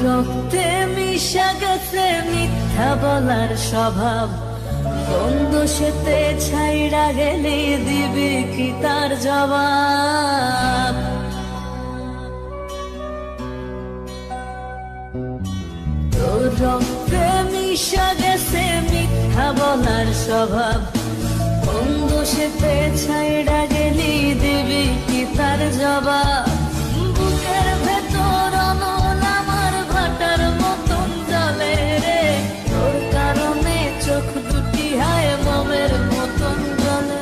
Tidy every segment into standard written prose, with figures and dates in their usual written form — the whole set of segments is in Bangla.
রক্তে মিশা গেছে মিথ্যা বলার স্বভাব, বন্ধ সেতে ছাইড়া গেলে দিবি কি তার জবাব? তোর রক্তে মিশা গেছে মিথ্যা বলার স্বভাব, বন্ধ সেতে ছাইড়া গেলি দিবি কি তার জবাব? বুকের ভেতর অনল আমার ভাটার মতন জলে রে, তোর কারণে চোখ দুটি হায় মমের মতন জলে।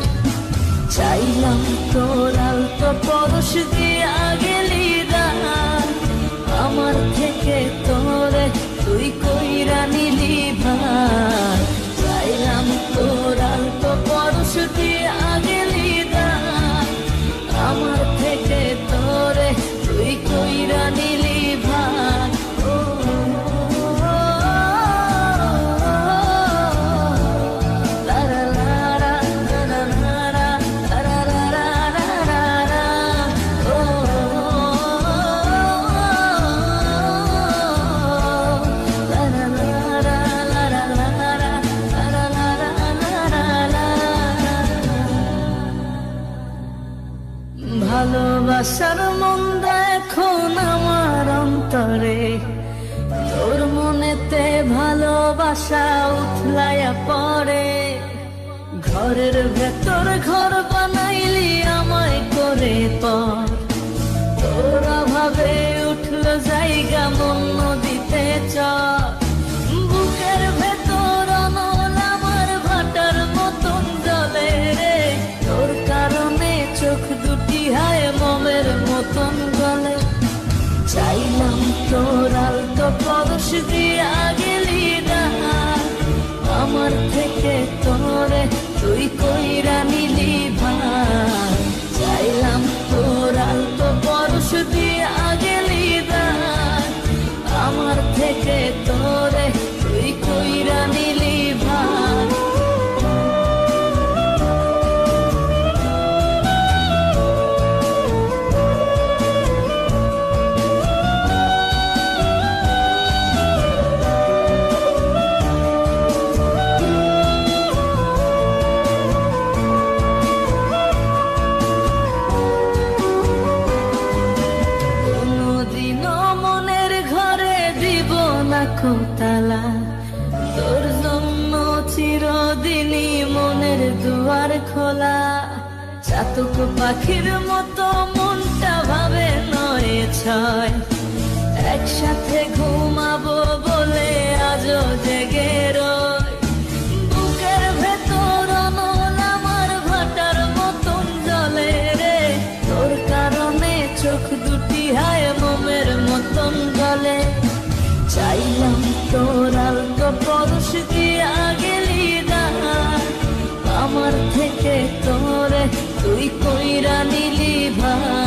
চাইলাম তোর আলতো পরশ দিয়া গেলি দানা, আমার থেকে তোরে তুই কইরা নিলি ভাই। চাইলাম তোর আলতো পরশ দিয়া গেলি দানা, আমার থেকে তোরে তুই কইরা নিলি ভাই। ভালোবাসার মন্দ এখন আমার অন্তরে, তোর মনেতে ভালোবাসা উথলাইয়া পড়ে। ঘরের ভেতর ঘর বানাইলি আমায় করে পর, তোর অভাবে উঠল জায়গা মন নদীতে চর। বুকের ভেতর অনল আমার ভাটার মতন জলে রে, তোর কারণে চোখ দুটি হায় মমের মতন গলে। চাইলাম তোর আলতো পরশ দিয়া গেলি দানা, আমার থেকে তোরে তুই কইরা নিলি ভাই। চাইলাম তোর আলতো পরশ দিয়া গেলি দানা, আমার থেকে তোরে তুই কইরা নিলি ভাই। তালা তোর জন্য চিরদিনই মনের দুয়ার খোলা। চাতক পাখির মতো মনটা ভাবে নয় ছয়, একসাথে ঘুমাবো বলে আজও জেগে রয়। বুকের ভেতর অনল আমার ভাটার মতন জলে রে, তোর কারণে চোখ দুটি হায় মমের মতন গলে। চাইলাম তোর আলতো পরশ দিয়া গেলি দানা, আমার থেকে তোরে তুই কইরা নিলি ভাই।